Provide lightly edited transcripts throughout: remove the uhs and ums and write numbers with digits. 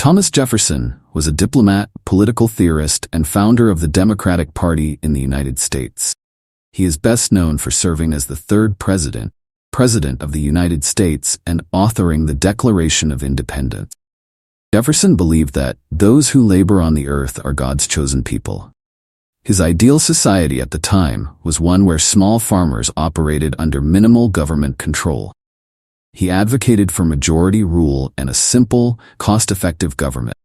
Thomas Jefferson was a diplomat, political theorist, and founder of the Democratic Party in the United States. He is best known for serving as the third President of the United States and authoring the Declaration of Independence. Jefferson believed that those who labor on the earth are God's chosen people. His ideal society at the time was one where small farmers operated under minimal government control. He advocated for majority rule and a simple, cost-effective government.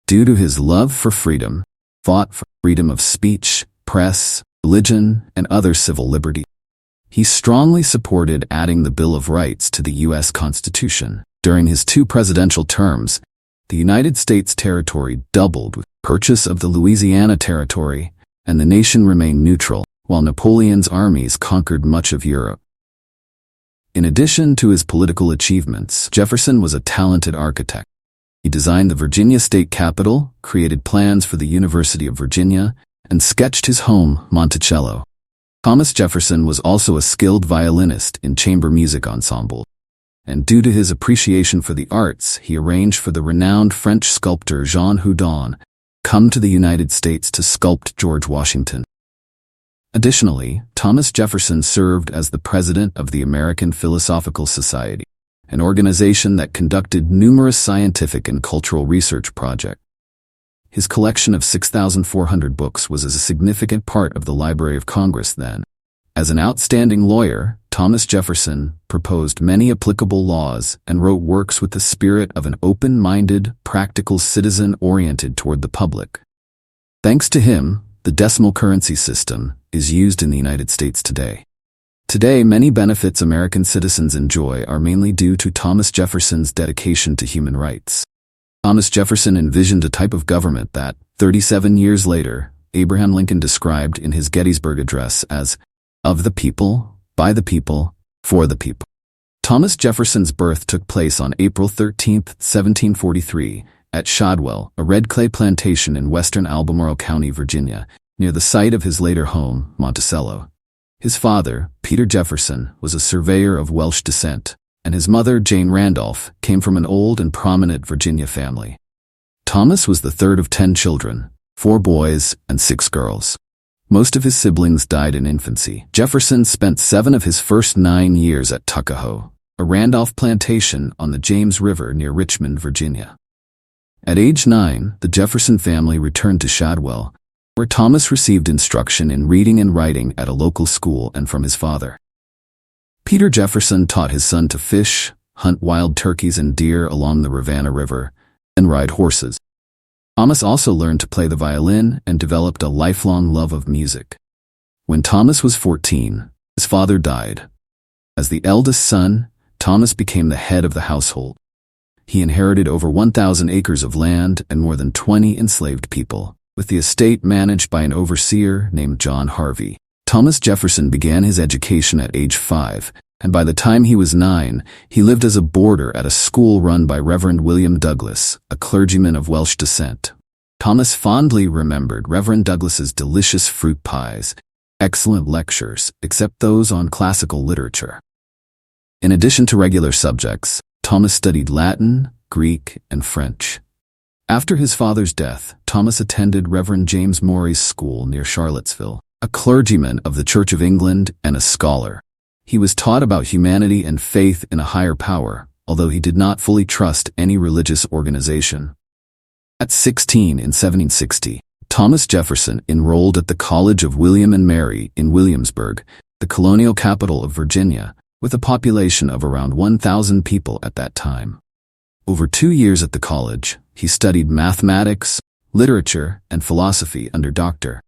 Due to his love for freedom, fought for freedom of speech, press, religion, and other civil liberties. He strongly supported adding the Bill of Rights to the U.S. Constitution. During his 2 presidential terms, the United States territory doubled with the purchase of the Louisiana Territory, and the nation remained neutral, while Napoleon's armies conquered much of Europe. In addition to his political achievements, Jefferson was a talented architect. He designed the Virginia state capitol, created plans for the University of Virginia, and sketched his home, Monticello. Thomas Jefferson was also a skilled violinist in chamber music ensembles, and due to his appreciation for the arts, he arranged for the renowned French sculptor Jean Houdon come to the United States to sculpt George Washington. Additionally, Thomas Jefferson served as the president of the American Philosophical Society, an organization that conducted numerous scientific and cultural research projects. His collection of 6,400 books was a significant part of the Library of Congress then. As an outstanding lawyer, Thomas Jefferson proposed many applicable laws and wrote works with the spirit of an open-minded, practical citizen oriented toward the public. Thanks to him, the decimal currency system is used in the United States today. Today, many benefits American citizens enjoy are mainly due to Thomas Jefferson's dedication to human rights. Thomas Jefferson envisioned a type of government that, 37 years later, Abraham Lincoln described in his Gettysburg Address as, "of the people, by the people, for the people." Thomas Jefferson's birth took place on April 13, 1743, at Shadwell, a red clay plantation in western Albemarle County, Virginia, near the site of his later home, Monticello. His father, Peter Jefferson, was a surveyor of Welsh descent, and his mother, Jane Randolph, came from an old and prominent Virginia family. Thomas was the third of 10 children, 4 boys and 6 girls. Most of his siblings died in infancy. Jefferson spent 7 of his first 9 years at Tuckahoe, a Randolph plantation on the James River near Richmond, Virginia. At age 9, the Jefferson family returned to Shadwell, where Thomas received instruction in reading and writing at a local school and from his father. Peter Jefferson taught his son to fish, hunt wild turkeys and deer along the Rivanna River, and ride horses. Thomas also learned to play the violin and developed a lifelong love of music. When Thomas was 14, his father died. As the eldest son, Thomas became the head of the household. He inherited over 1,000 acres of land and more than 20 enslaved people, with the estate managed by an overseer named John Harvey. Thomas Jefferson began his education at age 5, and by the time he was 9, he lived as a boarder at a school run by Reverend William Douglas, a clergyman of Welsh descent. Thomas fondly remembered Reverend Douglas's delicious fruit pies, excellent lectures, except those on classical literature. In addition to regular subjects, Thomas studied Latin, Greek, and French. After his father's death, Thomas attended Reverend James Morey's school near Charlottesville, a clergyman of the Church of England and a scholar. He was taught about humanity and faith in a higher power, although he did not fully trust any religious organization. At 16 in 1760, Thomas Jefferson enrolled at the College of William and Mary in Williamsburg, the colonial capital of Virginia, with a population of around 1,000 people at that time. Over 2 years at the college, he studied mathematics, literature, and philosophy under Dr.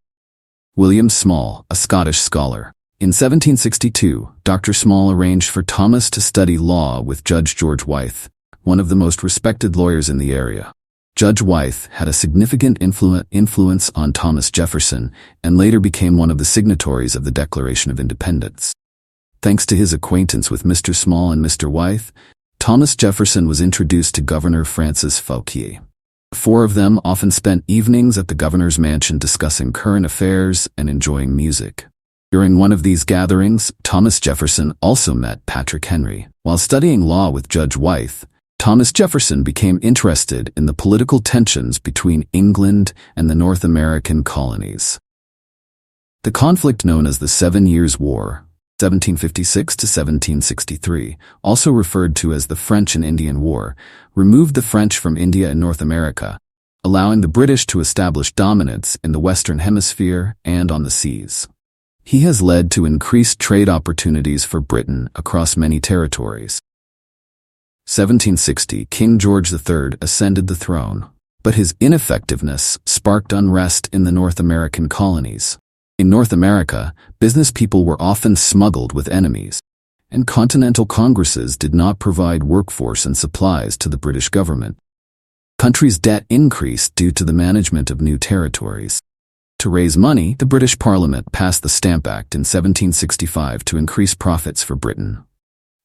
William Small, a Scottish scholar. In 1762, Dr. Small arranged for Thomas to study law with Judge George Wythe, one of the most respected lawyers in the area. Judge Wythe had a significant influence on Thomas Jefferson and later became one of the signatories of the Declaration of Independence. Thanks to his acquaintance with Mr. Small and Mr. Wythe, Thomas Jefferson was introduced to Governor Francis Fauquier. The 4 of them often spent evenings at the governor's mansion discussing current affairs and enjoying music. During one of these gatherings, Thomas Jefferson also met Patrick Henry. While studying law with Judge Wythe, Thomas Jefferson became interested in the political tensions between England and the North American colonies. The conflict known as the 7 Years' War, 1756 to 1763, also referred to as the French and Indian War, removed the French from India and North America, allowing the British to establish dominance in the Western Hemisphere and on the seas. He has led to increased trade opportunities for Britain across many territories. 1760, King George III ascended the throne, but his ineffectiveness sparked unrest in the North American colonies. In North America, business people were often smuggled with enemies, and continental congresses did not provide workforce and supplies to the British government. Country's debt increased due to the management of new territories. To raise money, the British Parliament passed the Stamp Act in 1765 to increase profits for Britain.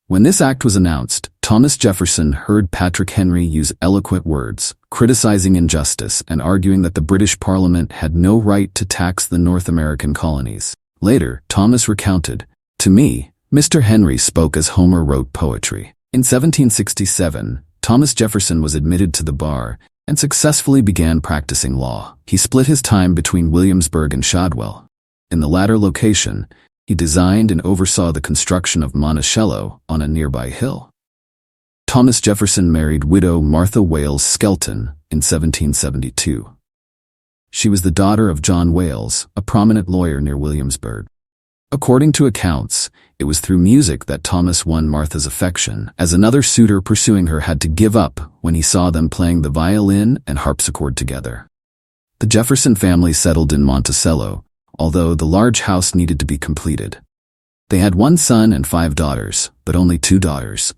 When this act was announced, Thomas Jefferson heard Patrick Henry use eloquent words, criticizing injustice and arguing that the British Parliament had no right to tax the North American colonies. Later, Thomas recounted, "To me, Mr. Henry spoke as Homer wrote poetry." In 1767, Thomas Jefferson was admitted to the bar and successfully began practicing law. He split his time between Williamsburg and Shadwell. In the latter location, he designed and oversaw the construction of Monticello on a nearby hill. Thomas Jefferson married widow Martha Wales Skelton in 1772. She was the daughter of John Wales, a prominent lawyer near Williamsburg. According to accounts, it was through music that Thomas won Martha's affection, as another suitor pursuing her had to give up when he saw them playing the violin and harpsichord together. The Jefferson family settled in Monticello, although the large house needed to be completed. They had 1 son and 5 daughters, but only 2 daughters.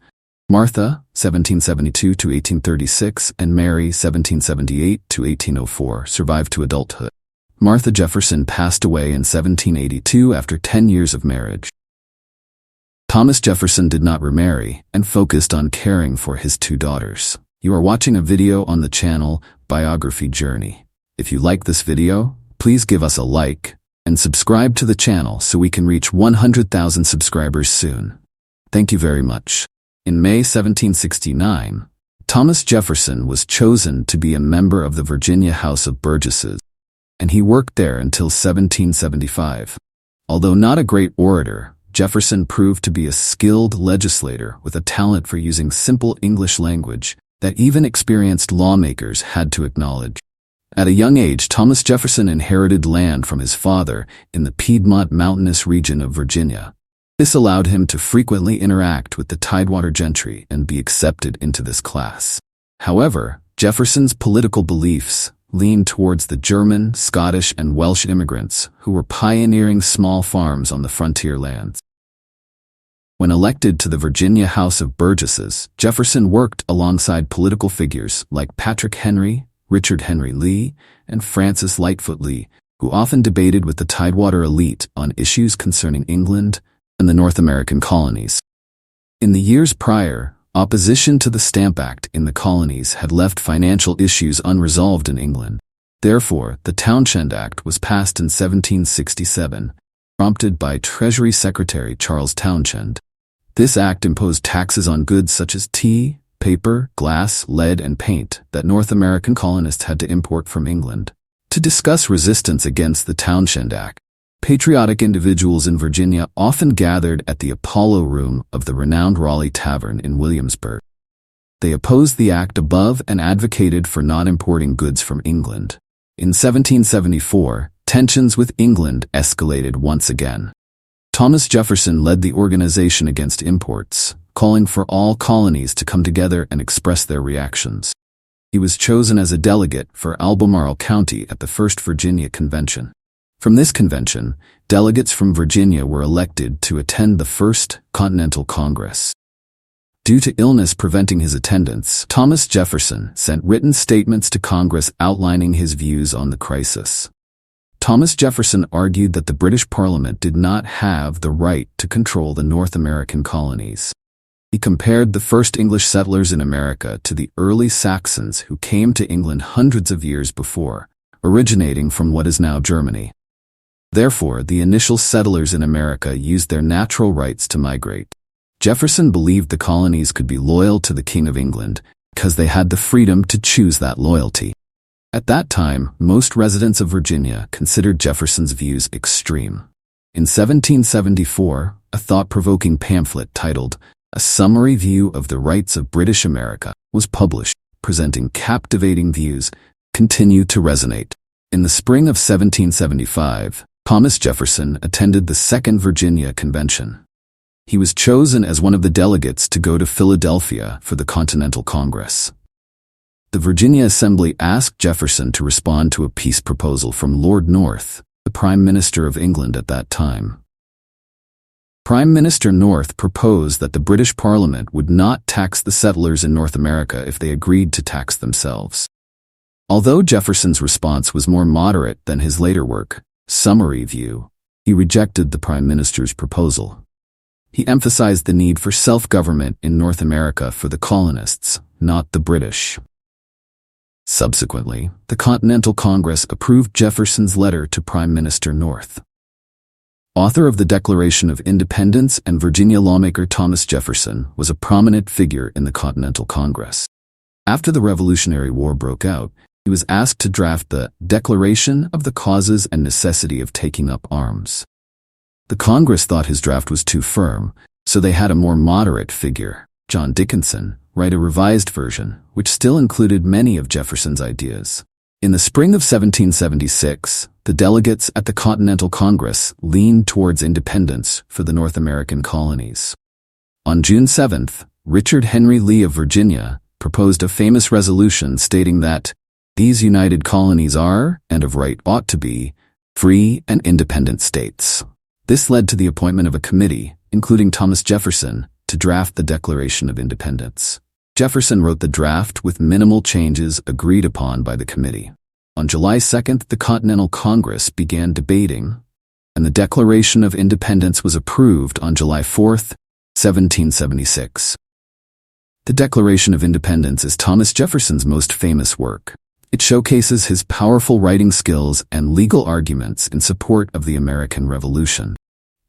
Martha, 1772 to 1836, and Mary, 1778 to 1804, survived to adulthood. Martha Jefferson passed away in 1782 after 10 years of marriage. Thomas Jefferson did not remarry and focused on caring for his 2 daughters. You are watching a video on the channel Biography Journey. If you like this video, please give us a like and subscribe to the channel so we can reach 100,000 subscribers soon. Thank you very much. In May 1769, Thomas Jefferson was chosen to be a member of the Virginia House of Burgesses, and he worked there until 1775. Although not a great orator, Jefferson proved to be a skilled legislator with a talent for using simple English language that even experienced lawmakers had to acknowledge. At a young age, Thomas Jefferson inherited land from his father in the Piedmont mountainous region of Virginia. This allowed him to frequently interact with the Tidewater gentry and be accepted into this class. However, Jefferson's political beliefs leaned towards the German, Scottish, and Welsh immigrants who were pioneering small farms on the frontier lands. When elected to the Virginia House of Burgesses, Jefferson worked alongside political figures like Patrick Henry, Richard Henry Lee, and Francis Lightfoot Lee, who often debated with the Tidewater elite on issues concerning England and the North American colonies. In the years prior, opposition to the Stamp Act in the colonies had left financial issues unresolved in England. Therefore, the Townshend Act was passed in 1767, prompted by Treasury Secretary Charles Townshend. This act imposed taxes on goods such as tea, paper, glass, lead, and paint that North American colonists had to import from England. To discuss resistance against the Townshend Act, patriotic individuals in Virginia often gathered at the Apollo Room of the renowned Raleigh Tavern in Williamsburg. They opposed the act above and advocated for not importing goods from England. In 1774, tensions with England escalated once again. Thomas Jefferson led the organization against imports, calling for all colonies to come together and express their reactions. He was chosen as a delegate for Albemarle County at the First Virginia Convention. From this convention, delegates from Virginia were elected to attend the First Continental Congress. Due to illness preventing his attendance, Thomas Jefferson sent written statements to Congress outlining his views on the crisis. Thomas Jefferson argued that the British Parliament did not have the right to control the North American colonies. He compared the first English settlers in America to the early Saxons who came to England hundreds of years before, originating from what is now Germany. Therefore, the initial settlers in America used their natural rights to migrate. Jefferson believed the colonies could be loyal to the King of England because they had the freedom to choose that loyalty. At that time, most residents of Virginia considered Jefferson's views extreme. In 1774, a thought-provoking pamphlet titled A Summary View of the Rights of British America was published, presenting captivating views continued to resonate. In the spring of 1775, Thomas Jefferson attended the Second Virginia Convention. He was chosen as one of the delegates to go to Philadelphia for the Continental Congress. The Virginia Assembly asked Jefferson to respond to a peace proposal from Lord North, the Prime Minister of England at that time. Prime Minister North proposed that the British Parliament would not tax the settlers in North America if they agreed to tax themselves. Although Jefferson's response was more moderate than his later work, Summary View, he rejected the Prime Minister's proposal. He emphasized the need for self-government in North America for the colonists, not the British. Subsequently, the Continental Congress approved Jefferson's letter to Prime Minister North. Author of the Declaration of Independence and Virginia lawmaker Thomas Jefferson was a prominent figure in the Continental Congress. After the Revolutionary War broke out, he was asked to draft the Declaration of the Causes and Necessity of Taking Up Arms. The Congress thought his draft was too firm, so they had a more moderate figure, John Dickinson, write a revised version, which still included many of Jefferson's ideas. In the spring of 1776, the delegates at the Continental Congress leaned towards independence for the North American colonies. On June 7th, Richard Henry Lee of Virginia proposed a famous resolution stating that these united colonies are, and of right ought to be, free and independent states. This led to the appointment of a committee, including Thomas Jefferson, to draft the Declaration of Independence. Jefferson wrote the draft with minimal changes agreed upon by the committee. On July 2nd, the Continental Congress began debating, and the Declaration of Independence was approved on July 4th, 1776. The Declaration of Independence is Thomas Jefferson's most famous work. It showcases his powerful writing skills and legal arguments in support of the American Revolution.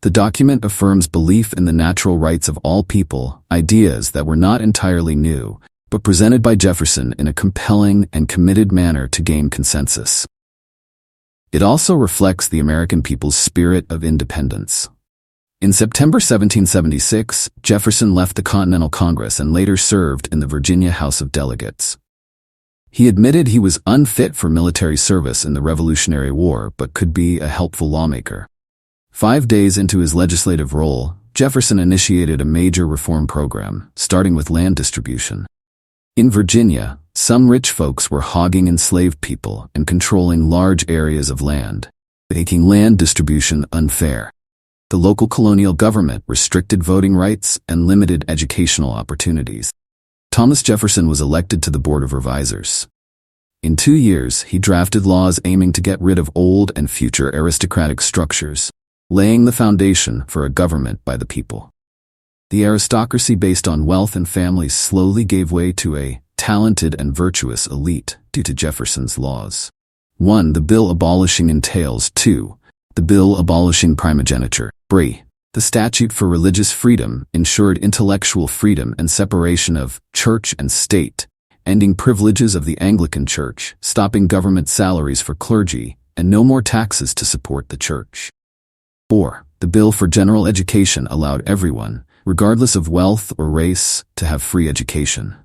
The document affirms belief in the natural rights of all people, ideas that were not entirely new, but presented by Jefferson in a compelling and committed manner to gain consensus. It also reflects the American people's spirit of independence. In September 1776, Jefferson left the Continental Congress and later served in the Virginia House of Delegates. He admitted he was unfit for military service in the Revolutionary War but could be a helpful lawmaker. 5 days into his legislative role, Jefferson initiated a major reform program, starting with land distribution. In Virginia, some rich folks were hogging enslaved people and controlling large areas of land, making land distribution unfair. The local colonial government restricted voting rights and limited educational opportunities. Thomas Jefferson was elected to the Board of Revisers. In 2 years, he drafted laws aiming to get rid of old and future aristocratic structures, laying the foundation for a government by the people. The aristocracy based on wealth and family slowly gave way to a talented and virtuous elite due to Jefferson's laws. 1. The bill abolishing entails. 2. The bill abolishing primogeniture. 3. The statute for religious freedom ensured intellectual freedom and separation of church and state, ending privileges of the Anglican Church, stopping government salaries for clergy, and no more taxes to support the church. 4. The bill for general education allowed everyone, regardless of wealth or race, to have free education.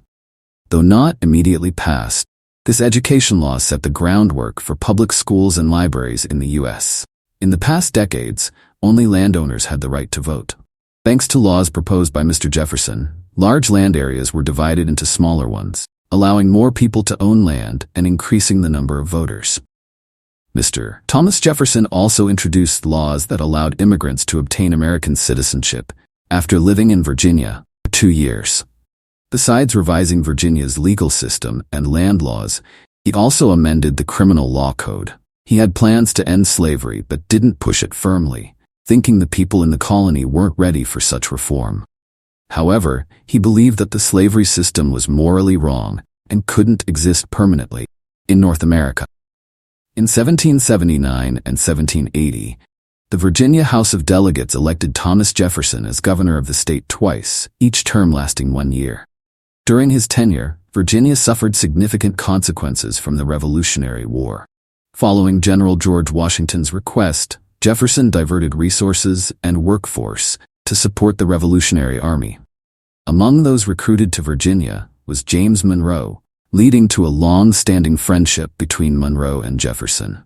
Though not immediately passed, this education law set the groundwork for public schools and libraries in the U.S. In the past decades, only landowners had the right to vote. Thanks to laws proposed by Mr. Jefferson, large land areas were divided into smaller ones, allowing more people to own land and increasing the number of voters. Mr. Thomas Jefferson also introduced laws that allowed immigrants to obtain American citizenship after living in Virginia for 2 years. Besides revising Virginia's legal system and land laws, he also amended the criminal law code. He had plans to end slavery but didn't push it firmly, thinking the people in the colony weren't ready for such reform. However, he believed that the slavery system was morally wrong and couldn't exist permanently in North America. In 1779 and 1780, The Virginia House of Delegates elected Thomas Jefferson as governor of the state twice, each term lasting 1 year. During his tenure, Virginia suffered significant consequences from the Revolutionary War. Following General George Washington's request, Jefferson diverted resources and workforce to support the Revolutionary Army. Among those recruited to Virginia was James Monroe, leading to a long-standing friendship between Monroe and Jefferson.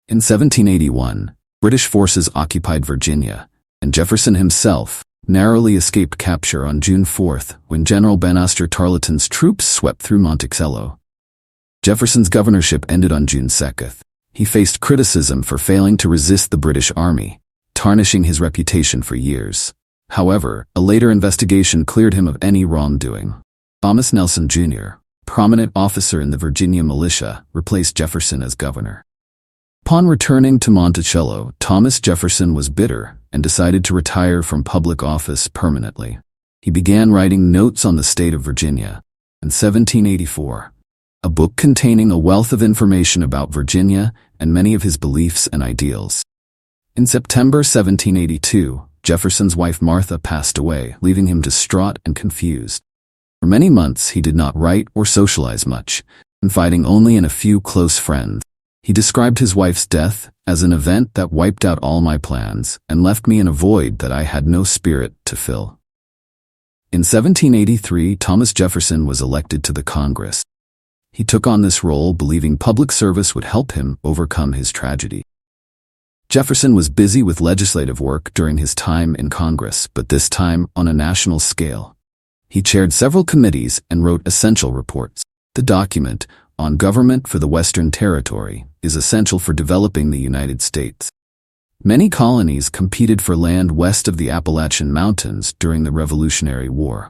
In 1781, British forces occupied Virginia, and Jefferson himself narrowly escaped capture on June 4th when General Banastre Tarleton's troops swept through Monticello. Jefferson's governorship ended on June 2nd. He faced criticism for failing to resist the British Army, tarnishing his reputation for years. However, a later investigation cleared him of any wrongdoing. Thomas Nelson Jr., prominent officer in the Virginia militia, replaced Jefferson as governor. Upon returning to Monticello, Thomas Jefferson was bitter and decided to retire from public office permanently. He began writing Notes on the State of Virginia in 1784, a book containing a wealth of information about Virginia and many of his beliefs and ideals. In September 1782, Jefferson's wife Martha passed away, leaving him distraught and confused. For many months he did not write or socialize much, confiding only in a few close friends. He described his wife's death as an event that wiped out all my plans and left me in a void that I had no spirit to fill. In 1783, Thomas Jefferson was elected to the Congress. He took on this role believing public service would help him overcome his tragedy. Jefferson was busy with legislative work during his time in Congress, but this time on a national scale. He chaired several committees and wrote essential reports. The document, On Government for the Western Territory, is essential for developing the United States. Many colonies competed for land west of the Appalachian Mountains during the Revolutionary War.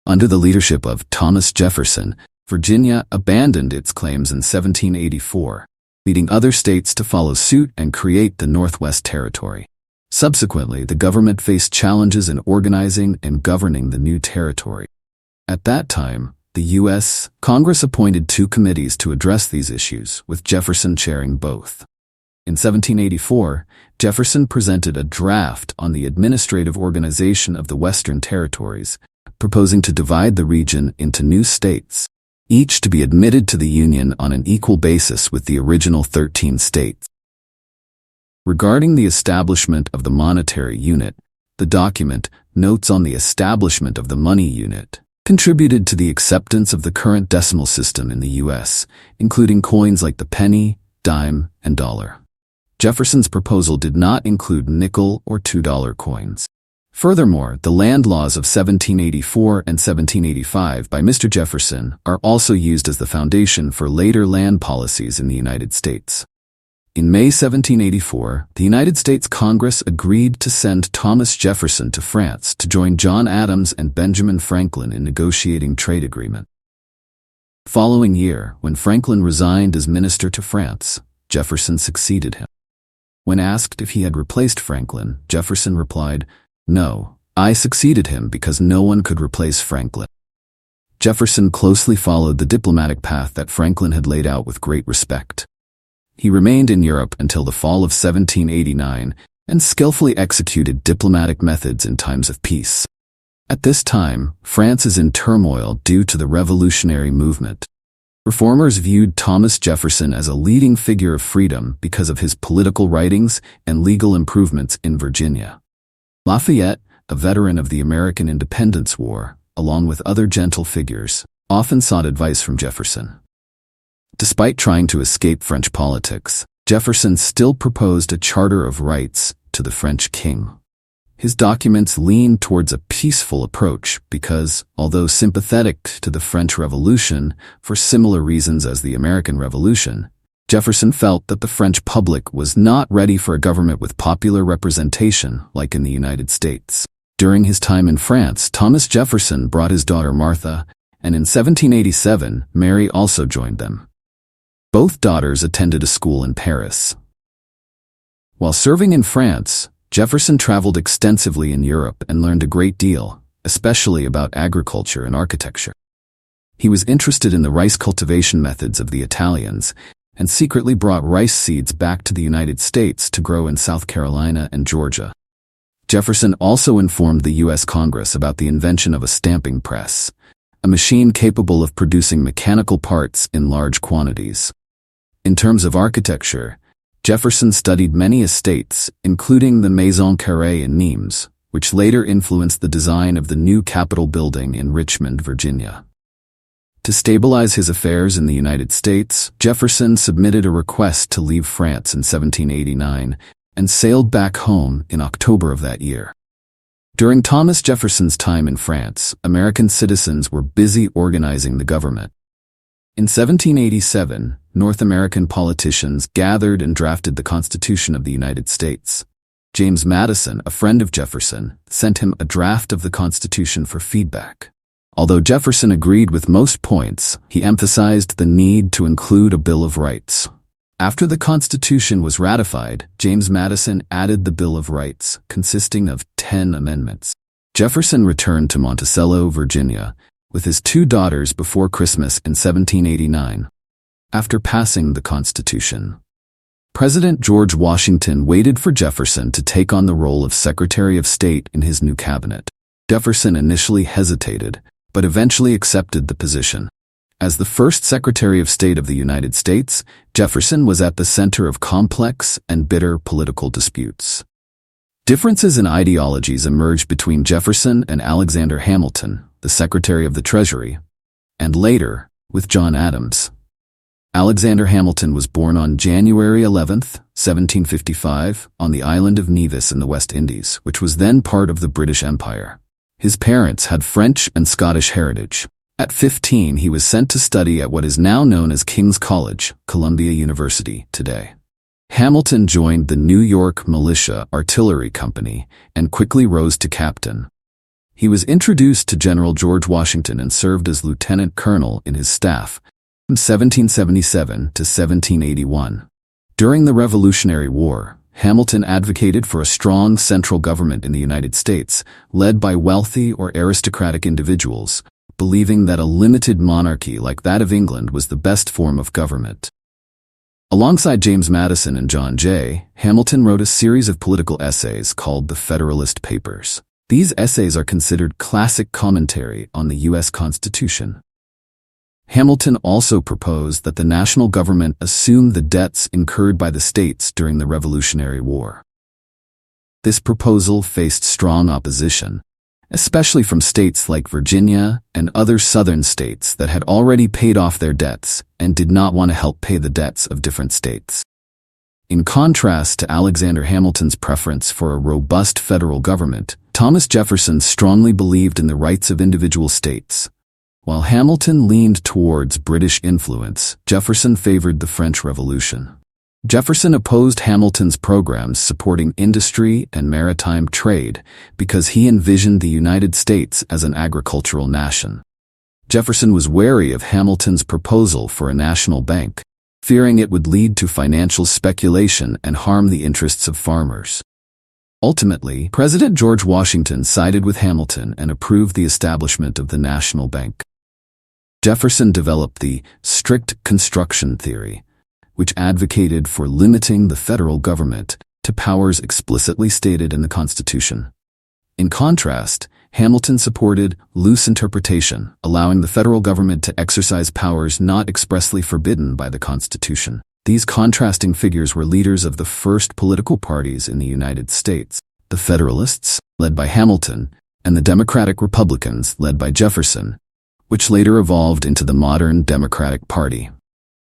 Under the leadership of Thomas Jefferson, Virginia abandoned its claims in 1784, leading other states to follow suit and create the Northwest Territory. Subsequently, the government faced challenges in organizing and governing the new territory. At that time, the U.S. Congress appointed 2 committees to address these issues, with Jefferson chairing both. In 1784, Jefferson presented a draft on the administrative organization of the Western Territories, proposing to divide the region into new states, each to be admitted to the Union on an equal basis with the original 13 states. Regarding the establishment of the monetary unit, the document, Notes on the Establishment of the Money Unit, contributed to the acceptance of the current decimal system in the U.S., including coins like the penny, dime, and dollar. Jefferson's proposal did not include nickel or $2 coins. Furthermore, the land laws of 1784 and 1785 by Mr. Jefferson are also used as the foundation for later land policies in the United States. In May 1784, the United States Congress agreed to send Thomas Jefferson to France to join John Adams and Benjamin Franklin in negotiating trade agreement. The following year, when Franklin resigned as minister to France, Jefferson succeeded him. When asked if he had replaced Franklin, Jefferson replied, "No, I succeeded him because no one could replace Franklin." Jefferson closely followed the diplomatic path that Franklin had laid out with great respect. He remained in Europe until the fall of 1789 and skillfully executed diplomatic methods in times of peace. At this time, France is in turmoil due to the revolutionary movement. Reformers viewed Thomas Jefferson as a leading figure of freedom because of his political writings and legal improvements in Virginia. Lafayette, a veteran of the American Independence War, along with other gentle figures, often sought advice from Jefferson. Despite trying to escape French politics, Jefferson still proposed a charter of rights to the French king. His documents leaned towards a peaceful approach because, although sympathetic to the French Revolution for similar reasons as the American Revolution, Jefferson felt that the French public was not ready for a government with popular representation like in the United States. During his time in France, Thomas Jefferson brought his daughter Martha, and in 1787, Mary also joined them. Both daughters attended a school in Paris. While serving in France, Jefferson traveled extensively in Europe and learned a great deal, especially about agriculture and architecture. He was interested in the rice cultivation methods of the Italians and secretly brought rice seeds back to the United States to grow in South Carolina and Georgia. Jefferson also informed the U.S. Congress about the invention of a stamping press, a machine capable of producing mechanical parts in large quantities. In terms of architecture, Jefferson studied many estates, including the Maison Carrée in Nimes, which later influenced the design of the new Capitol building in Richmond, Virginia. To stabilize his affairs in the United States, Jefferson submitted a request to leave France in 1789 and sailed back home in October of that year. During Thomas Jefferson's time in France, American citizens were busy organizing the government. In 1787, North American politicians gathered and drafted the Constitution of the United States. James Madison, a friend of Jefferson, sent him a draft of the Constitution for feedback. Although Jefferson agreed with most points, he emphasized the need to include a Bill of Rights. After the Constitution was ratified, James Madison added the Bill of Rights, consisting of 10 amendments. Jefferson returned to Monticello, Virginia, with his 2 daughters before Christmas in 1789. After passing the Constitution, President George Washington waited for Jefferson to take on the role of Secretary of State in his new cabinet. Jefferson initially hesitated, but eventually accepted the position. As the first Secretary of State of the United States, Jefferson was at the center of complex and bitter political disputes. Differences in ideologies emerged between Jefferson and Alexander Hamilton, the Secretary of the Treasury, and later, with John Adams. Alexander Hamilton was born on January 11, 1755, on the island of Nevis in the West Indies, which was then part of the British Empire. His parents had French and Scottish heritage. At 15, he was sent to study at what is now known as King's College, Columbia University, today. Hamilton joined the New York Militia Artillery Company and quickly rose to captain. He was introduced to General George Washington and served as lieutenant colonel in his staff from 1777 to 1781. During the Revolutionary War, Hamilton advocated for a strong central government in the United States, led by wealthy or aristocratic individuals, believing that a limited monarchy like that of England was the best form of government. Alongside James Madison and John Jay, Hamilton wrote a series of political essays called the Federalist Papers. These essays are considered classic commentary on the U.S. Constitution. Hamilton also proposed that the national government assume the debts incurred by the states during the Revolutionary War. This proposal faced strong opposition, especially from states like Virginia and other southern states that had already paid off their debts and did not want to help pay the debts of different states. In contrast to Alexander Hamilton's preference for a robust federal government, Thomas Jefferson strongly believed in the rights of individual states. While Hamilton leaned towards British influence, Jefferson favored the French Revolution. Jefferson opposed Hamilton's programs supporting industry and maritime trade because he envisioned the United States as an agricultural nation. Jefferson was wary of Hamilton's proposal for a national bank, fearing it would lead to financial speculation and harm the interests of farmers. Ultimately, President George Washington sided with Hamilton and approved the establishment of the national bank. Jefferson developed the strict construction theory, which advocated for limiting the federal government to powers explicitly stated in the Constitution. In contrast, Hamilton supported loose interpretation, allowing the federal government to exercise powers not expressly forbidden by the Constitution. These contrasting figures were leaders of the first political parties in the United States, the Federalists, led by Hamilton, and the Democratic Republicans, led by Jefferson, which later evolved into the modern Democratic Party.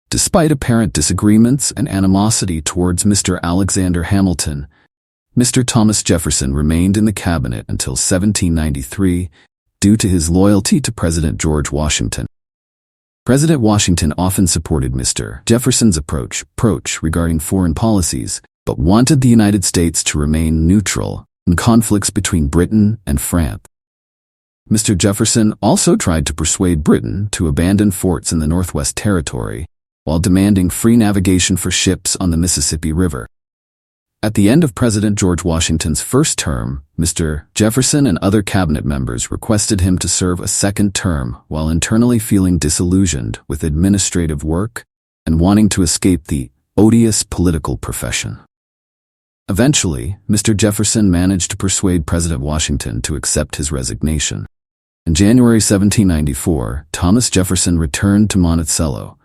Despite apparent disagreements and animosity towards Mr. Alexander Hamilton, Mr. Thomas Jefferson remained in the cabinet until 1793 due to his loyalty to President George Washington. President Washington often supported Mr. Jefferson's approach regarding foreign policies, but wanted the United States to remain neutral in conflicts between Britain and France. Mr. Jefferson also tried to persuade Britain to abandon forts in the Northwest Territory, while demanding free navigation for ships on the Mississippi River. At the end of President George Washington's first term, Mr. Jefferson and other cabinet members requested him to serve a second term while internally feeling disillusioned with administrative work and wanting to escape the odious political profession. Eventually, Mr. Jefferson managed to persuade President Washington to accept his resignation. In January 1794, Thomas Jefferson returned to Monticello,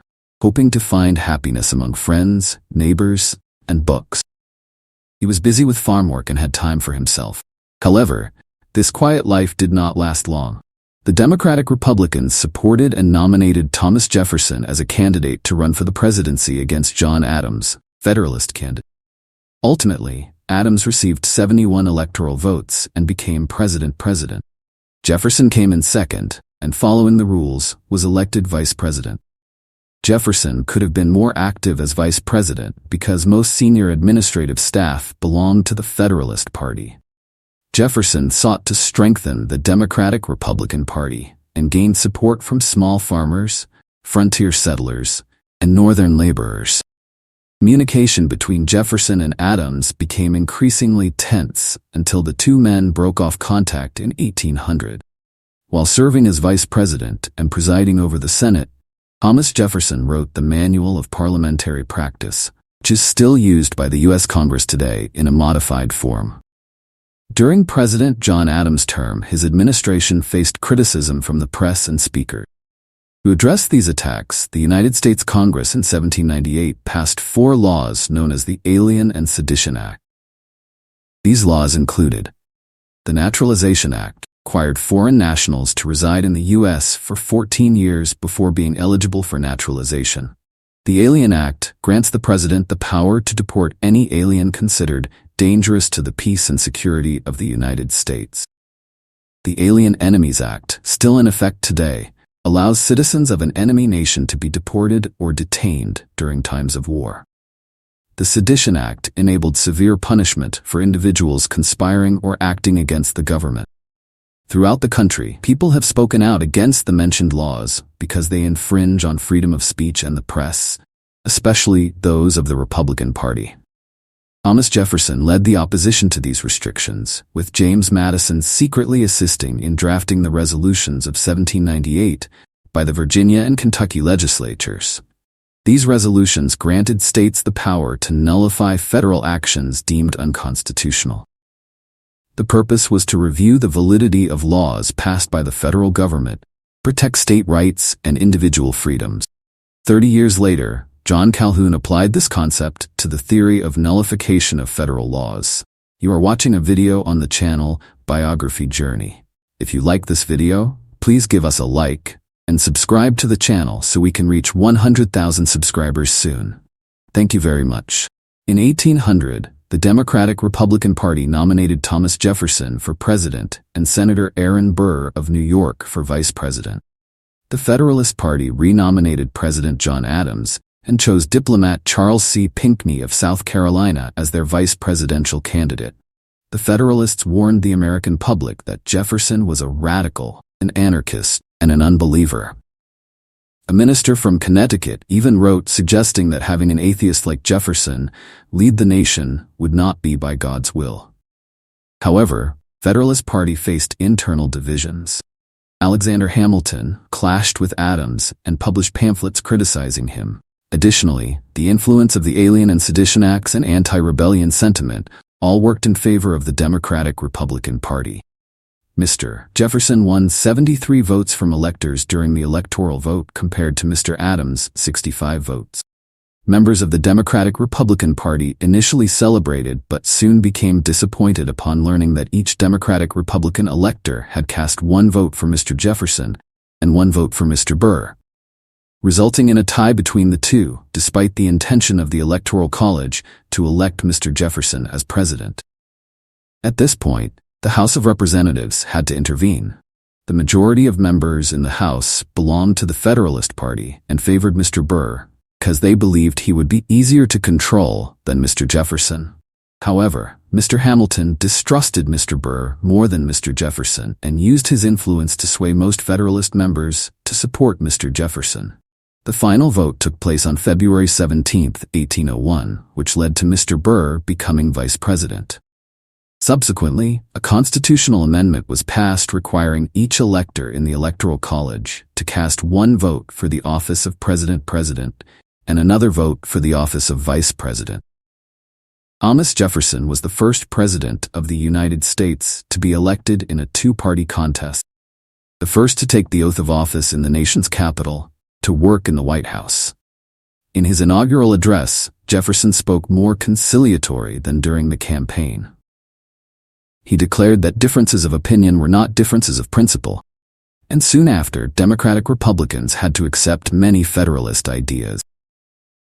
hoping to find happiness among friends, neighbors, and books. He was busy with farm work and had time for himself. However, this quiet life did not last long. The Democratic Republicans supported and nominated Thomas Jefferson as a candidate to run for the presidency against John Adams, Federalist candidate. Ultimately, Adams received 71 electoral votes and became president. Jefferson came in second, and following the rules, was elected vice president. Jefferson could have been more active as vice president because most senior administrative staff belonged to the Federalist Party. Jefferson sought to strengthen the Democratic-Republican Party and gained support from small farmers, frontier settlers, and northern laborers. Communication between Jefferson and Adams became increasingly tense until the two men broke off contact in 1800. While serving as vice president and presiding over the Senate, Thomas Jefferson wrote the Manual of Parliamentary Practice, which is still used by the U.S. Congress today in a modified form. During President John Adams' term, his administration faced criticism from the press and speakers. To address these attacks, the United States Congress in 1798 passed 4 laws known as the Alien and Sedition Act. These laws included the Naturalization Act, required foreign nationals to reside in the U.S. for 14 years before being eligible for naturalization. The Alien Act grants the President the power to deport any alien considered dangerous to the peace and security of the United States. The Alien Enemies Act, still in effect today, allows citizens of an enemy nation to be deported or detained during times of war. The Sedition Act enabled severe punishment for individuals conspiring or acting against the government. Throughout the country, people have spoken out against the mentioned laws because they infringe on freedom of speech and the press, especially those of the Republican Party. Thomas Jefferson led the opposition to these restrictions, with James Madison secretly assisting in drafting the resolutions of 1798 by the Virginia and Kentucky legislatures. These resolutions granted states the power to nullify federal actions deemed unconstitutional. The purpose was to review the validity of laws passed by the federal government, protect state rights and individual freedoms. 30 years later, John Calhoun applied this concept to the theory of nullification of federal laws. You are watching a video on the channel Biography Journey. If you like this video, please give us a like and subscribe to the channel so we can reach 100,000 subscribers soon. Thank you very much. In 1800, the Democratic-Republican Party nominated Thomas Jefferson for president and Senator Aaron Burr of New York for vice president. The Federalist Party renominated President John Adams and chose diplomat Charles C. Pinckney of South Carolina as their vice presidential candidate. The Federalists warned the American public that Jefferson was a radical, an anarchist, and an unbeliever. A minister from Connecticut even wrote suggesting that having an atheist like Jefferson lead the nation would not be by God's will. However, Federalist Party faced internal divisions. Alexander Hamilton clashed with Adams and published pamphlets criticizing him. Additionally, the influence of the Alien and Sedition Acts and anti-rebellion sentiment all worked in favor of the Democratic-Republican Party. Mr. Jefferson won 73 votes from electors during the electoral vote compared to Mr. Adams' 65 votes. Members of the Democratic-Republican Party initially celebrated but soon became disappointed upon learning that each Democratic-Republican elector had cast 1 vote for Mr. Jefferson and 1 vote for Mr. Burr, resulting in a tie between the two, despite the intention of the Electoral College to elect Mr. Jefferson as president. At this point, the House of Representatives had to intervene. The majority of members in the House belonged to the Federalist Party and favored Mr. Burr because they believed he would be easier to control than Mr. Jefferson. However, Mr. Hamilton distrusted Mr. Burr more than Mr. Jefferson and used his influence to sway most Federalist members to support Mr. Jefferson. The final vote took place on February 17, 1801, which led to Mr. Burr becoming vice president. Subsequently, a constitutional amendment was passed requiring each elector in the Electoral College to cast 1 vote for the office of president and another vote for the office of vice president. Thomas Jefferson was the first president of the United States to be elected in a two-party contest, the first to take the oath of office in the nation's capital, to work in the White House. In his inaugural address, Jefferson spoke more conciliatory than during the campaign. He declared that differences of opinion were not differences of principle, and soon after, Democratic Republicans had to accept many Federalist ideas.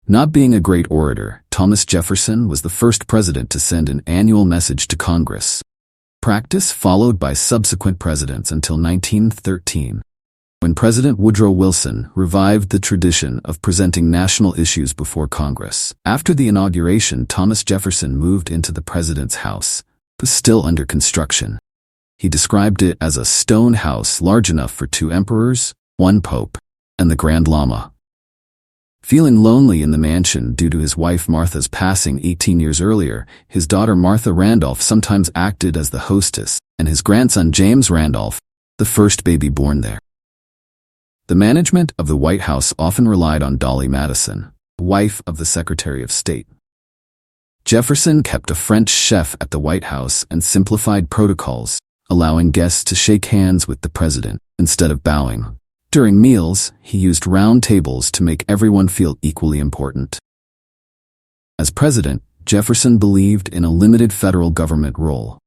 Not being a great orator, Thomas Jefferson was the first president to send an annual message to Congress, practice followed by subsequent presidents until 1913. When President Woodrow Wilson revived the tradition of presenting national issues before Congress. After the inauguration, Thomas Jefferson moved into the president's house, but still under construction. He described it as a stone house large enough for 2 emperors, 1 pope, and the Grand Lama. Feeling lonely in the mansion due to his wife Martha's passing 18 years earlier, his daughter Martha Randolph sometimes acted as the hostess, and his grandson James Randolph, the first baby born there. The management of the White House often relied on Dolly Madison, wife of the Secretary of State. Jefferson kept a French chef at the White House and simplified protocols, allowing guests to shake hands with the president instead of bowing. During meals, he used round tables to make everyone feel equally important. As president, Jefferson believed in a limited federal government role.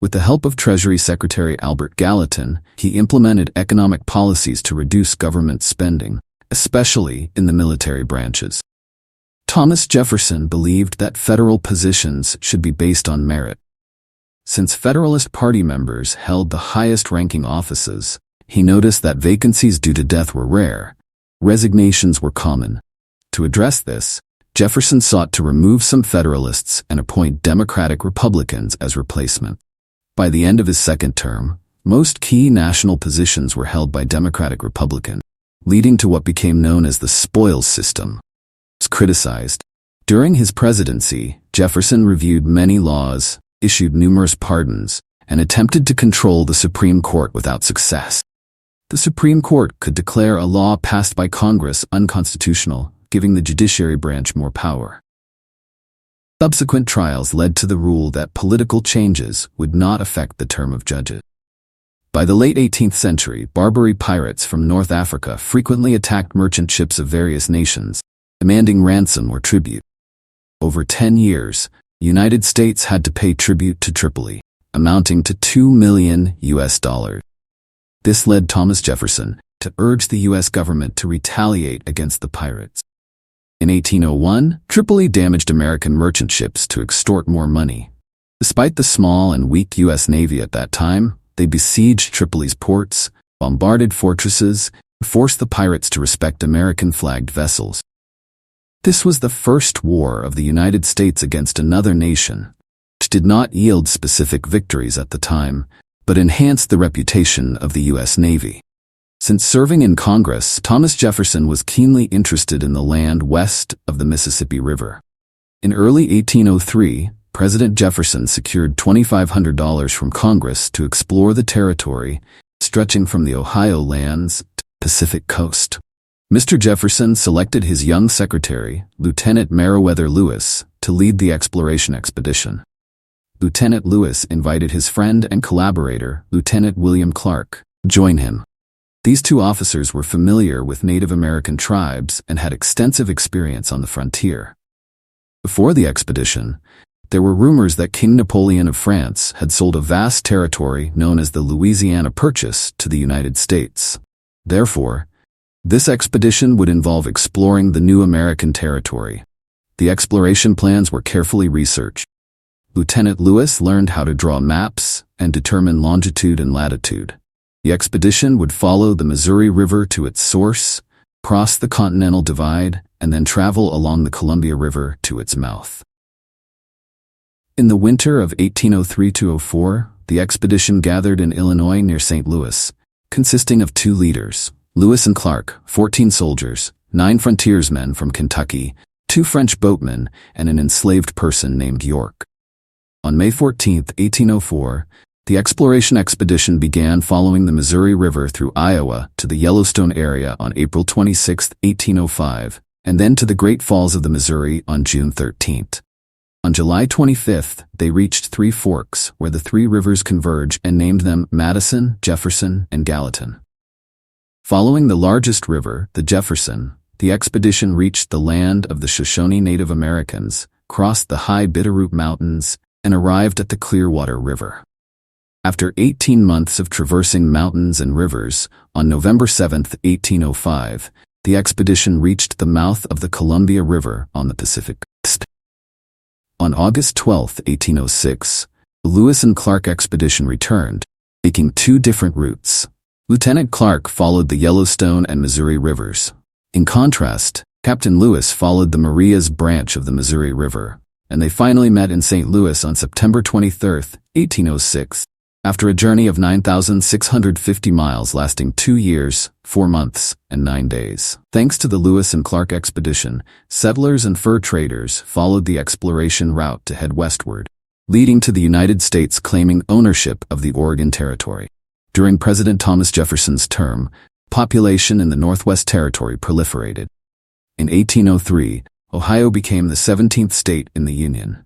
With the help of Treasury Secretary Albert Gallatin, he implemented economic policies to reduce government spending, especially in the military branches. Thomas Jefferson believed that federal positions should be based on merit. Since Federalist Party members held the highest-ranking offices, he noticed that vacancies due to death were rare. Resignations were common. To address this, Jefferson sought to remove some Federalists and appoint Democratic Republicans as replacement. By the end of his second term, most key national positions were held by Democratic Republicans, leading to what became known as the spoils system. It was criticized. During his presidency, Jefferson reviewed many laws, issued numerous pardons, and attempted to control the Supreme Court without success. The Supreme Court could declare a law passed by Congress unconstitutional, giving the judiciary branch more power. Subsequent trials led to the rule that political changes would not affect the term of judges. By the late 18th century, Barbary pirates from North Africa frequently attacked merchant ships of various nations, demanding ransom or tribute. Over 10 years, the United States had to pay tribute to Tripoli, amounting to $2 million. This led Thomas Jefferson to urge the U.S. government to retaliate against the pirates. In 1801, Tripoli damaged American merchant ships to extort more money. Despite the small and weak U.S. Navy at that time, they besieged Tripoli's ports, bombarded fortresses, and forced the pirates to respect American-flagged vessels. This was the first war of the United States against another nation, which did not yield specific victories at the time, but enhanced the reputation of the U.S. Navy. Since serving in Congress, Thomas Jefferson was keenly interested in the land west of the Mississippi River. In early 1803, President Jefferson secured $2,500 from Congress to explore the territory stretching from the Ohio lands to the Pacific coast. Mr. Jefferson selected his young secretary, Lieutenant Meriwether Lewis, to lead the exploration expedition. Lieutenant Lewis invited his friend and collaborator, Lieutenant William Clark, to join him. These 2 officers were familiar with Native American tribes and had extensive experience on the frontier. Before the expedition, there were rumors that King Napoleon of France had sold a vast territory known as the Louisiana Purchase to the United States. Therefore, this expedition would involve exploring the new American territory. The exploration plans were carefully researched. Lieutenant Lewis learned how to draw maps and determine longitude and latitude. The expedition would follow the Missouri River to its source, cross the Continental Divide, and then travel along the Columbia River to its mouth. In the winter of 1803–04, the expedition gathered in Illinois near St. Louis, consisting of 2 leaders, Lewis and Clark, 14 soldiers, 9 frontiersmen from Kentucky, 2 French boatmen, and an enslaved person named York. On May 14, 1804, the exploration expedition began following the Missouri River through Iowa to the Yellowstone area on April 26, 1805, and then to the Great Falls of the Missouri on June 13th. On July 25th, they reached Three Forks, where the three rivers converge, and named them Madison, Jefferson, and Gallatin. Following the largest river, the Jefferson, the expedition reached the land of the Shoshone Native Americans, crossed the high Bitterroot Mountains, and arrived at the Clearwater River. After 18 months of traversing mountains and rivers, on November 7, 1805, the expedition reached the mouth of the Columbia River on the Pacific coast. On August 12, 1806, the Lewis and Clark expedition returned, taking two different routes. Lieutenant Clark followed the Yellowstone and Missouri rivers. In contrast, Captain Lewis followed the Marias branch of the Missouri River, and they finally met in St. Louis on September 23, 1806. After a journey of 9,650 miles lasting 2 years, 4 months, and 9 days. Thanks to the Lewis and Clark expedition, settlers and fur traders followed the exploration route to head westward, leading to the United States claiming ownership of the Oregon Territory. During President Thomas Jefferson's term, population in the Northwest Territory proliferated. In 1803, Ohio became the 17th state in the Union.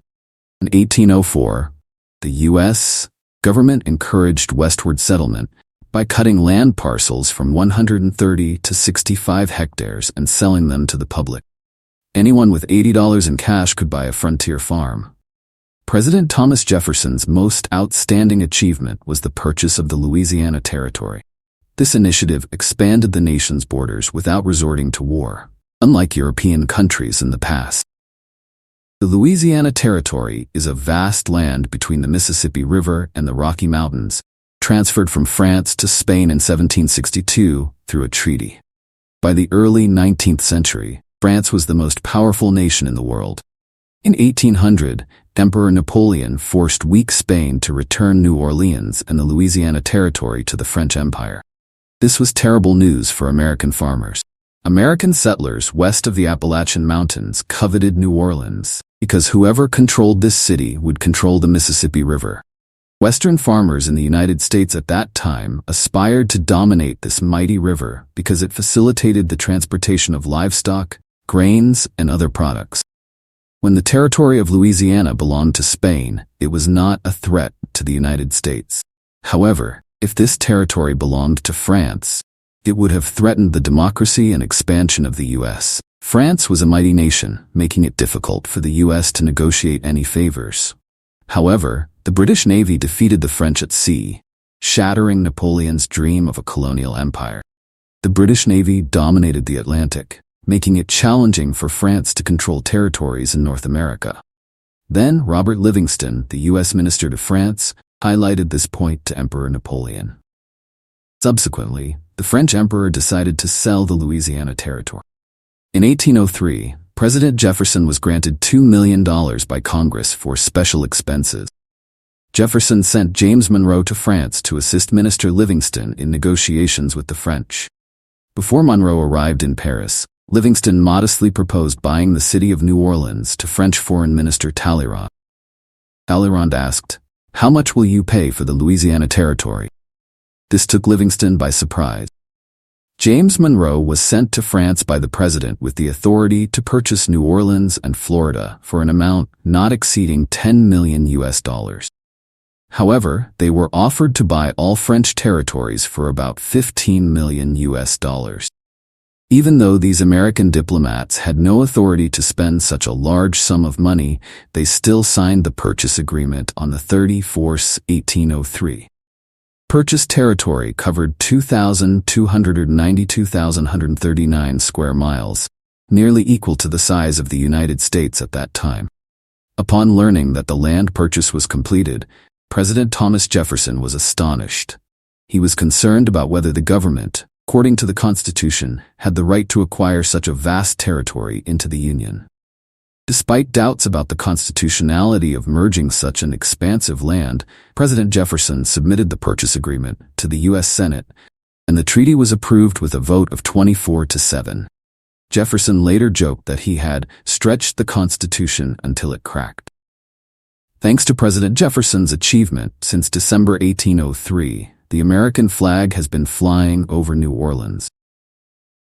In 1804, the U.S. government encouraged westward settlement by cutting land parcels from 130 to 65 hectares and selling them to the public. Anyone with $80 in cash could buy a frontier farm. President Thomas Jefferson's most outstanding achievement was the purchase of the Louisiana Territory. This initiative expanded the nation's borders without resorting to war, unlike European countries in the past. The Louisiana Territory is a vast land between the Mississippi River and the Rocky Mountains, transferred from France to Spain in 1762 through a treaty. By the early 19th century, France was the most powerful nation in the world. In 1800, Emperor Napoleon forced weak Spain to return New Orleans and the Louisiana Territory to the French Empire. This was terrible news for American farmers. American settlers west of the Appalachian Mountains coveted New Orleans because whoever controlled this city would control the Mississippi River. Western farmers in the United States at that time aspired to dominate this mighty river because it facilitated the transportation of livestock, grains, and other products. When the territory of Louisiana belonged to Spain, it was not a threat to the United States. However, if this territory belonged to France, it would have threatened the democracy and expansion of the U.S. France was a mighty nation, making it difficult for the U.S. to negotiate any favors. However, the British Navy defeated the French at sea, shattering Napoleon's dream of a colonial empire. The British Navy dominated the Atlantic, making it challenging for France to control territories in North America. Then Robert Livingston, the U.S. Minister to France, highlighted this point to Emperor Napoleon. Subsequently, the French emperor decided to sell the Louisiana Territory. In 1803, President Jefferson was granted $2 million by Congress for special expenses. Jefferson sent James Monroe to France to assist Minister Livingston in negotiations with the French. Before Monroe arrived in Paris, Livingston modestly proposed buying the city of New Orleans to French Foreign Minister Talleyrand. Talleyrand asked, "How much will you pay for the Louisiana Territory?" This took Livingston by surprise. James Monroe was sent to France by the president with the authority to purchase New Orleans and Florida for an amount not exceeding $10 million. However, they were offered to buy all French territories for about $15 million. Even though these American diplomats had no authority to spend such a large sum of money, they still signed the purchase agreement on the 31st, 1803. Purchased territory covered 2,292,139 square miles, nearly equal to the size of the United States at that time. Upon learning that the land purchase was completed, President Thomas Jefferson was astonished. He was concerned about whether the government, according to the Constitution, had the right to acquire such a vast territory into the Union. Despite doubts about the constitutionality of merging such an expansive land, President Jefferson submitted the purchase agreement to the U.S. Senate, and the treaty was approved with a vote of 24-7. Jefferson later joked that he had stretched the Constitution until it cracked. Thanks to President Jefferson's achievement, since December 1803, the American flag has been flying over New Orleans.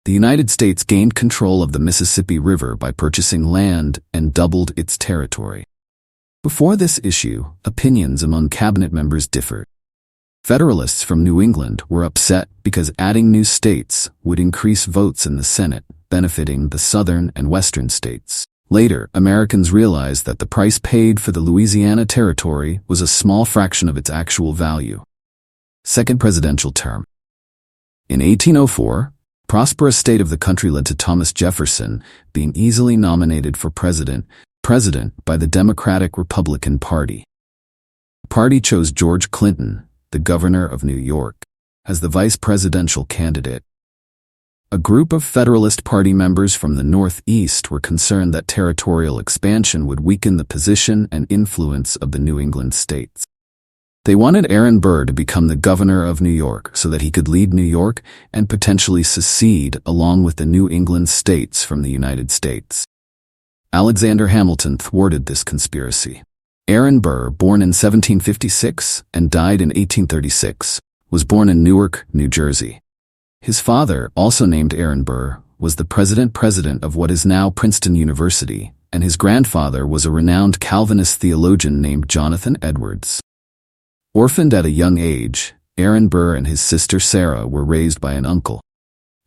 The United States gained control of the Mississippi River by purchasing land and doubled its territory. Before this issue, opinions among cabinet members differed. Federalists from New England were upset because adding new states would increase votes in the Senate, benefiting the southern and western states. Later, Americans realized that the price paid for the Louisiana Territory was a small fraction of its actual value. Second presidential term. In 1804, prosperous state of the country led to Thomas Jefferson being easily nominated for president by the Democratic-Republican Party. The party chose George Clinton, the governor of New York, as the vice presidential candidate. A group of Federalist Party members from the Northeast were concerned that territorial expansion would weaken the position and influence of the New England states. They wanted Aaron Burr to become the governor of New York so that he could lead New York and potentially secede along with the New England states from the United States. Alexander Hamilton thwarted this conspiracy. Aaron Burr, born in 1756 and died in 1836, was born in Newark, New Jersey. His father, also named Aaron Burr, was the president of what is now Princeton University, and his grandfather was a renowned Calvinist theologian named Jonathan Edwards. Orphaned at a young age, Aaron Burr and his sister Sarah were raised by an uncle.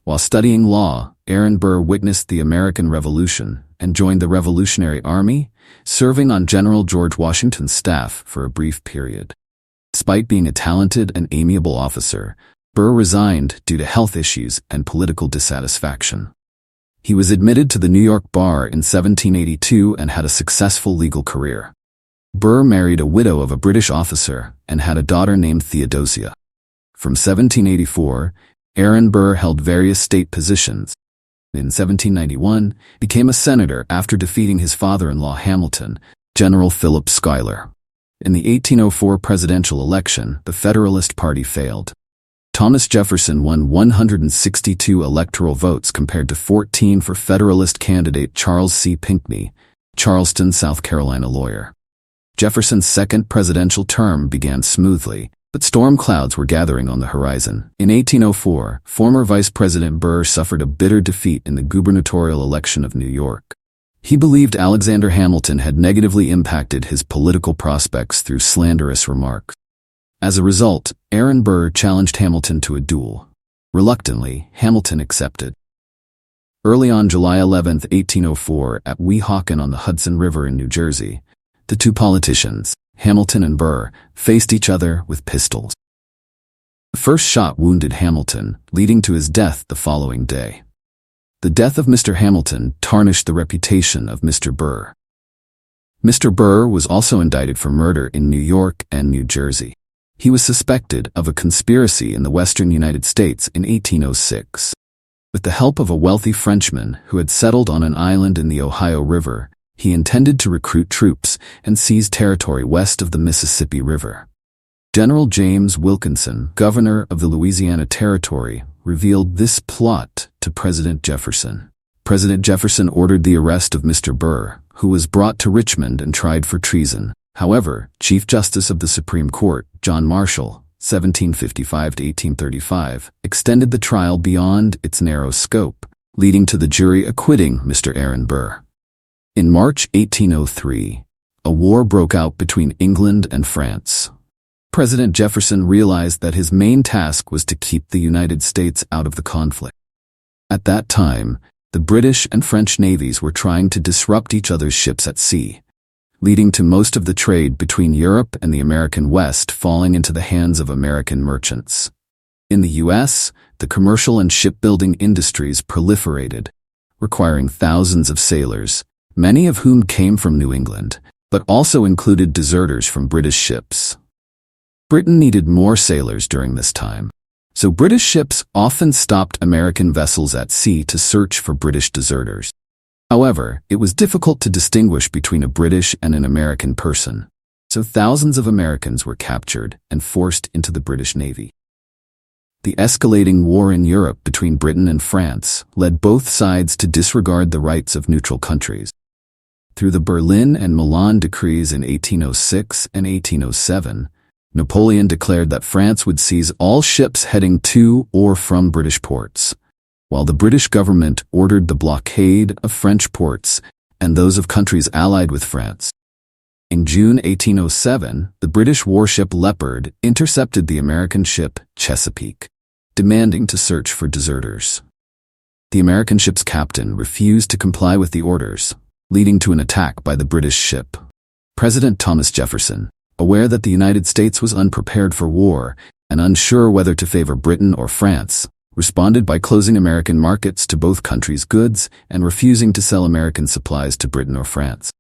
While studying law, Aaron Burr witnessed the American Revolution and joined the Revolutionary Army, serving on General George Washington's staff for a brief period. Despite being a talented and amiable officer, Burr resigned due to health issues and political dissatisfaction. He was admitted to the New York bar in 1782 and had a successful legal career. Burr married a widow of a British officer and had a daughter named Theodosia. From 1784, Aaron Burr held various state positions. In 1791, became a senator after defeating his father-in-law Hamilton, General Philip Schuyler. In the 1804 presidential election, the Federalist Party failed. Thomas Jefferson won 162 electoral votes compared to 14 for Federalist candidate Charles C. Pinckney, Charleston, South Carolina lawyer. Jefferson's second presidential term began smoothly, but storm clouds were gathering on the horizon. In 1804, former Vice President Burr suffered a bitter defeat in the gubernatorial election of New York. He believed Alexander Hamilton had negatively impacted his political prospects through slanderous remarks. As a result, Aaron Burr challenged Hamilton to a duel. Reluctantly, Hamilton accepted. Early on July 11, 1804, at Weehawken on the Hudson River in New Jersey, the two politicians, Hamilton and Burr, faced each other with pistols. The first shot wounded Hamilton, leading to his death the following day. The death of Mr. Hamilton tarnished the reputation of Mr. Burr. Mr. Burr was also indicted for murder in New York and New Jersey. He was suspected of a conspiracy in the western United States in 1806. With the help of a wealthy Frenchman who had settled on an island in the Ohio River, he intended to recruit troops and seize territory west of the Mississippi River. General James Wilkinson, governor of the Louisiana Territory, revealed this plot to President Jefferson. President Jefferson ordered the arrest of Mr. Burr, who was brought to Richmond and tried for treason. However, Chief Justice of the Supreme Court, John Marshall, 1755 to 1835, extended the trial beyond its narrow scope, leading to the jury acquitting Mr. Aaron Burr. In March 1803, a war broke out between England and France. President Jefferson realized that his main task was to keep the United States out of the conflict. At that time, the British and French navies were trying to disrupt each other's ships at sea, leading to most of the trade between Europe and the American West falling into the hands of American merchants. In the U.S., the commercial and shipbuilding industries proliferated, requiring thousands of sailors, many of whom came from New England, but also included deserters from British ships. Britain needed more sailors during this time, so British ships often stopped American vessels at sea to search for British deserters. However, it was difficult to distinguish between a British and an American person, so thousands of Americans were captured and forced into the British Navy. The escalating war in Europe between Britain and France led both sides to disregard the rights of neutral countries. Through the Berlin and Milan decrees in 1806 and 1807, Napoleon declared that France would seize all ships heading to or from British ports. while the British government ordered the blockade of French ports and those of countries allied with France. In June 1807, the British warship Leopard intercepted the American ship Chesapeake, demanding to search for deserters. The American ship's captain refused to comply with the orders, leading to an attack by the British ship. President Thomas Jefferson, aware that the United States was unprepared for war and unsure whether to favor Britain or France, responded by closing American markets to both countries' goods and refusing to sell American supplies to Britain or France.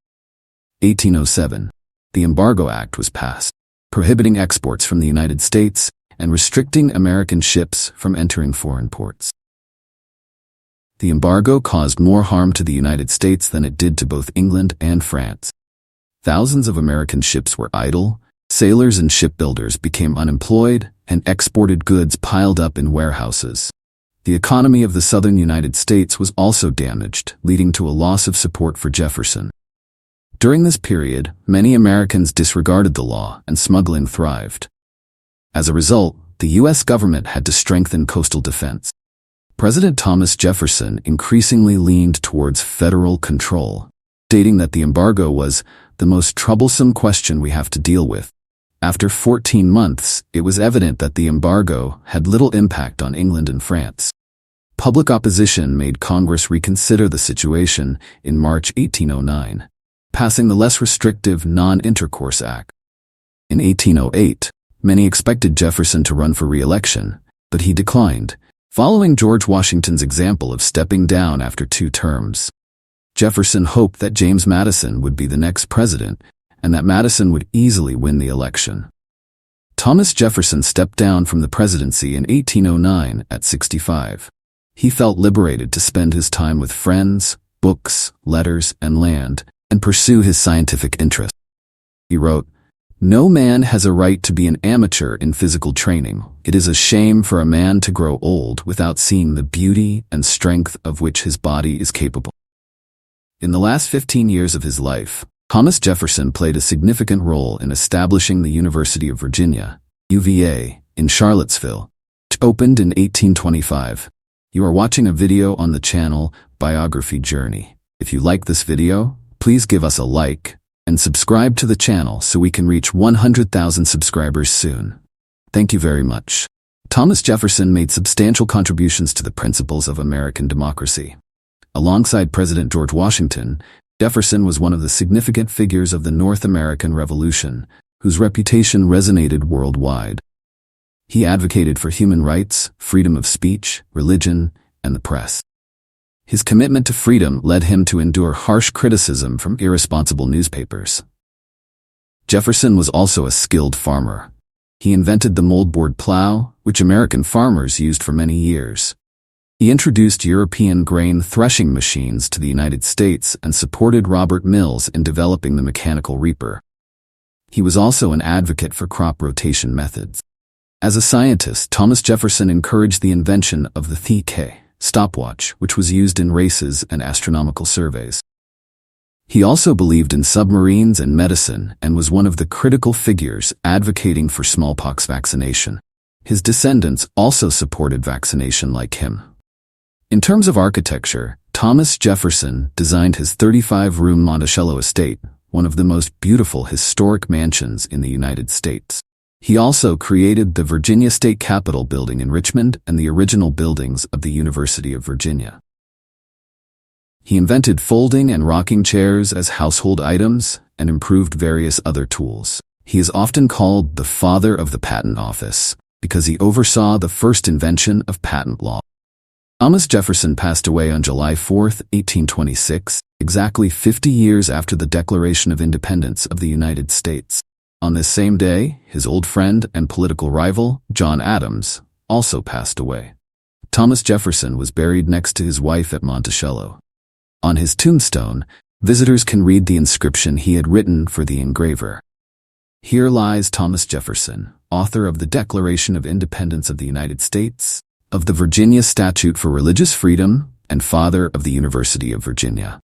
1807. The Embargo Act was passed, prohibiting exports from the United States and restricting American ships from entering foreign ports. The embargo caused more harm to the United States than it did to both England and France. Thousands of American ships were idle, sailors and shipbuilders became unemployed, and exported goods piled up in warehouses. The economy of the southern United States was also damaged, leading to a loss of support for Jefferson. During this period, many Americans disregarded the law and smuggling thrived. As a result, the U.S. government had to strengthen coastal defense. President Thomas Jefferson increasingly leaned towards federal control, stating that the embargo was the most troublesome question we have to deal with. After 14 months, it was evident that the embargo had little impact on England and France. Public opposition made Congress reconsider the situation in March 1809. Passing the less restrictive Non-Intercourse Act. In 1808, many expected Jefferson to run for re-election, but he declined, following George Washington's example of stepping down after 2 terms. Jefferson hoped that James Madison would be the next president and that Madison would easily win the election. Thomas Jefferson stepped down from the presidency in 1809 at 65. He felt liberated to spend his time with friends, books, letters, and land, and pursue his scientific interests. He wrote, "No man has a right to be an amateur in physical training. It is a shame for a man to grow old without seeing the beauty and strength of which his body is capable." In the last 15 years of his life, Thomas Jefferson played a significant role in establishing the University of Virginia, UVA, in Charlottesville, which opened in 1825. You are watching a video on the channel Biography Journey. If you like this video, please give us a like and subscribe to the channel so we can reach 100,000 subscribers soon. Thank you very much. Thomas Jefferson made substantial contributions to the principles of American democracy. Alongside President George Washington, Jefferson was one of the significant figures of the North American Revolution, whose reputation resonated worldwide. He advocated for human rights, freedom of speech, religion, and the press. His commitment to freedom led him to endure harsh criticism from irresponsible newspapers. Jefferson was also a skilled farmer. He invented the moldboard plow, which American farmers used for many years. He introduced European grain threshing machines to the United States and supported Robert Mills in developing the mechanical reaper. He was also an advocate for crop rotation methods. As a scientist, Thomas Jefferson encouraged the invention of the theorist stopwatch, which was used in races and astronomical surveys. He also believed in submarines and medicine and was one of the critical figures advocating for smallpox vaccination. His descendants also supported vaccination like him. In terms of architecture, Thomas Jefferson designed his 35-room Monticello estate, one of the most beautiful historic mansions in the United States. He also created the Virginia State Capitol building in Richmond and the original buildings of the University of Virginia. He invented folding and rocking chairs as household items and improved various other tools. He is often called the father of the patent office because he oversaw the first invention of patent law. Thomas Jefferson passed away on July 4, 1826, exactly 50 years after the Declaration of Independence of the United States. On this same day, his old friend and political rival, John Adams, also passed away. Thomas Jefferson was buried next to his wife at Monticello. On his tombstone, visitors can read the inscription he had written for the engraver. "Here lies Thomas Jefferson, author of the Declaration of Independence of the United States, of the Virginia Statute for Religious Freedom, and father of the University of Virginia."